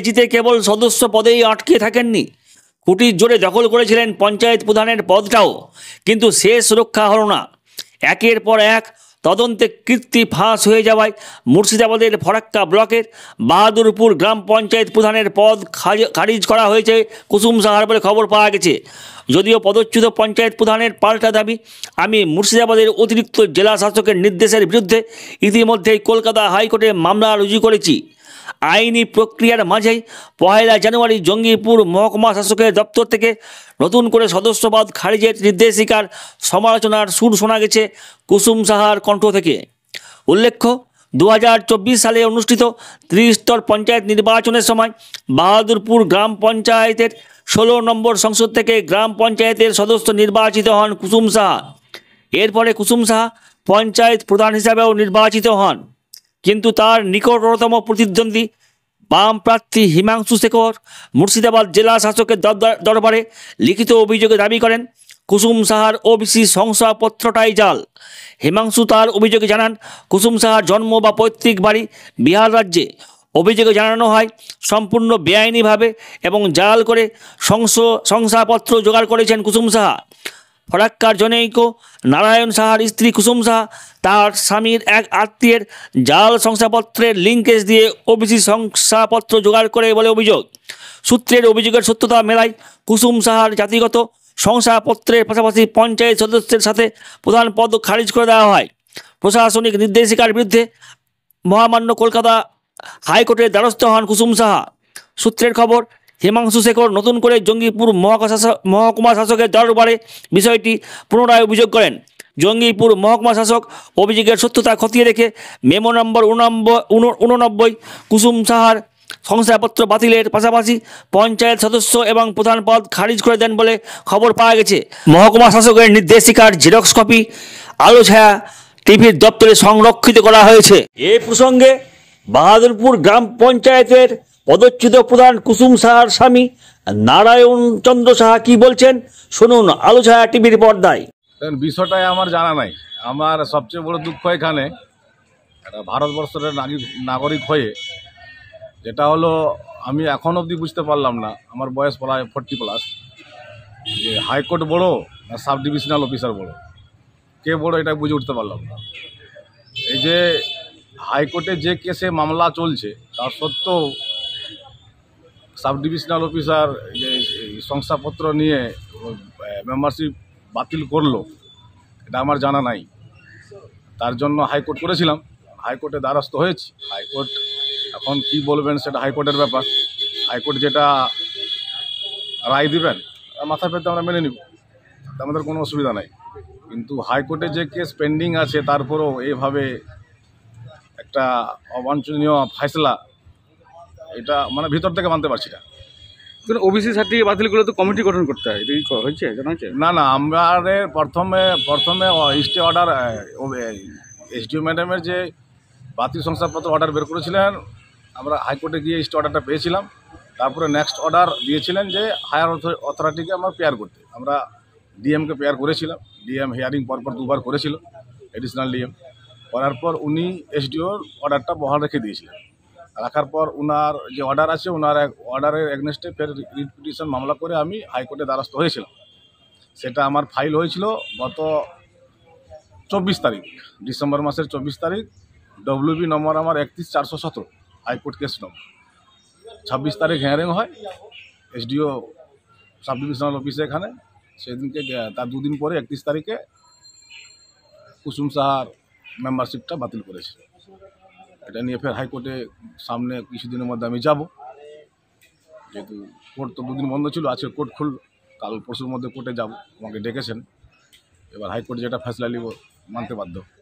জিতে কেবল সদস্য পদেই আটকে থাকেননি, খুঁটির জোরে দখল করেছিলেন পঞ্চায়েত প্রধানের পদটাও, কিন্তু শেষ রক্ষা হলো না। একের পর এক তদন্তে কীর্তি ফাঁস হয়ে যাওয়ায় মুর্শিদাবাদের ফরাক্কা ব্লকের বাহাদুরপুর গ্রাম পঞ্চায়েত প্রধানের পদ খারিজ করা হয়েছে কুসুম সাহার বলে খবর পাওয়া গেছে। যদিও পদচ্যুত পঞ্চায়েত প্রধানের পাল্টা দাবি, আমি মুর্শিদাবাদের অতিরিক্ত জেলা শাসকের নির্দেশের বিরুদ্ধে ইতিমধ্যেই কলকাতা হাইকোর্টে মামলা রুজু করেছি। আইনি প্রক্রিয়ার মাঝেই 1 জানুয়ারি জঙ্গিপুর মহকুমা শাসকের দপ্তর থেকে নতুন করে সদস্যপদ খারিজের নির্দেশিকার সমালোচনার সুর শোনা গেছে কুসুম সাহার কণ্ঠ থেকে। উল্লেখ্য, 2024 সালে অনুষ্ঠিত 30 স্তর পঞ্চায়েত নির্বাচনের সময় বাহাদুরপুর গ্রাম পঞ্চায়েতের 16 নম্বর সংসদ থেকে গ্রাম পঞ্চায়েতের সদস্য নির্বাচিত হন কুসুম সাহা। এরপরে কুসুম সাহা পঞ্চায়েত প্রধান হিসাবেও নির্বাচিত হন, কিন্তু তার নিকটতম প্রতিদ্বন্দ্বী বাম প্রার্থী হিমাংশু শেখর মুর্শিদাবাদ জেলা শাসকের দরবারে লিখিত অভিযোগে দাবি করেন কুসুম সাহার ওবিসি শংসাপত্রটাই জাল। হিমাংশু তার অভিযোগে জানান, কুসুম সাহার জন্ম বা পৈতৃক বাড়ি বিহার রাজ্যে। অভিযোগে জানানো হয় সম্পূর্ণ বেআইনিভাবে এবং জাল করে শংসাপত্র জোগাড় করেছেন কুসুম সাহা। ফরাক্কার জনৈক নারায়ণ সাহার স্ত্রী কুসুম সাহা তার স্বামীর এক আত্মীয়ের জাল শংসাপত্রের লিঙ্কেজ দিয়ে ওবিসি শংসাপত্র জোগাড় করে বলে অভিযোগ। সূত্রের অভিযোগের সত্যতা মেলায় কুসুম সাহার জাতিগত শংসাপত্রের পাশাপাশি পঞ্চায়েত সদস্যের সাথে প্রধান পদ খারিজ করে দেওয়া হয়। প্রশাসনিক নির্দেশিকার বিরুদ্ধে মহামান্য কলকাতা হাইকোর্টের দ্বারস্থ হন কুসুম সাহা। সূত্রের খবর, হিমাংশু শেখর নতুন করে জঙ্গিপুর মহকুমা শাসকের দরবারে বিষয়টি পুনরায় অভিযোগ করেন। জঙ্গিপুর মহকুমা শাসক অভিযোগের সত্যতা খতিয়ে রেখে মেমো নম্বর 89 কুসুম সাহার শংসাপত্র বাতিলের পাশাপাশি পঞ্চায়েত সদস্য এবং প্রধান পদ খারিজ করে দেন বলে খবর পাওয়া গেছে। মহকুমা শাসকের নির্দেশিকার জেরক্স কপি আলো ছায়া টিভির দপ্তরে সংরক্ষিত করা হয়েছে। এ প্রসঙ্গে বাহাদুরপুর গ্রাম পঞ্চায়েতের পদচ্যুত প্রধান কুসুম সাহার স্বামী নারায়ণ চন্দ্র সাহা কি বলছেন শুনুন আলো ছায়া টিভির পর্দায়। বিষয়টাই আমার জানা নাই। আমার সবচেয়ে বড় দুঃখ এখানে ভারতবর্ষের নাগরিক হয়ে যেটা হলো, আমি এখন অবধি বুঝতে পারলাম না, আমার বয়স প্রায় 40+, যে হাইকোর্ট বড় না সাব ডিভিশনাল অফিসার বড়, কে বড় এটা বুঝে উঠতে পারলাম না। এই যে হাইকোর্টে যে কেসে মামলা চলছে তার সত্ত্বেও সাব ডিভিশনাল অফিসার যে শংসাপত্র নিয়ে মেম্বারশিপ বাতিল করলো, এটা আমার জানা নাই। তার জন্য হাইকোর্ট করেছিলাম, হাইকোর্টে দ্বারস্থ হয়েছি। হাইকোর্ট এখন কি বলবেন সেটা হাইকোর্টের ব্যাপার। হাইকোর্ট যেটা রায় দিবেন মাথা পেতে আমরা মেনে নিব, আমাদের কোনো অসুবিধা নাই। কিন্তু হাইকোর্টে যে কেস পেন্ডিং আছে তারপরেও এইভাবে একটা অবাঞ্ছনীয় ফাইসলা, এটা মানে ভিতর থেকে মানতে পারছি না। ওবিসি সার্টিফিকেট বাতিল করলে তো কমিটি গঠন করতে হয়, এটা কি হয়েছে জানা আছে? না, আমাদের প্রথমে স্টে অর্ডার এসডিও ম্যাডামের যে বাতিল শংসাপত্র অর্ডার বের করেছিলেন, আমরা হাইকোর্টে গিয়ে স্টে অর্ডারটা পেয়েছিলাম। তারপরে নেক্সট অর্ডার দিয়েছিলেন যে হায়ার অথরিটিকে আমরা পেয়ার করতে। আমরা ডিএমকে পেয়ার করেছিলাম, ডিএম হিয়ারিং পরপর 2বার করেছিল, এডিশনাল ডিএম করার পর উনি এসডিওর অর্ডারটা বহাল রেখে দিয়েছিলেন। রাখার পর ওনার যে অর্ডার আছে, ওনার অর্ডারের এগনেস্টে ফের রিট পিটিশন মামলা করে আমি হাইকোর্টে দ্বারস্থ হয়েছিলাম। সেটা আমার ফাইল হয়েছিল গত 24 তারিখ, ডিসেম্বর মাসের 24 তারিখ। ডব্লিউবি নম্বর আমার 31417, হাইকোর্ট কেস নম্বর। 26 তারিখ হিয়ারিং হয় এসডিও সাব ডিভিশনাল অফিসে এখানে। সেদিনকে তার 2 দিন পরে 31 তারিখে কুসুম সাহার মেম্বারশিপটা বাতিল করেছে। এটা নিয়ে ফের হাইকোর্টে সামনে কিছুদিনের মধ্যে আমি যাব, যেহেতু কোর্ট তো 2 দিন বন্ধ ছিল। আজকে কোর্ট খুলল, কাল পরশুর মধ্যে কোর্টে যাব, আমাকে ডেকেছেন। এবার হাইকোর্ট যেটা ফেসলা নিব মানতে বাধ্য।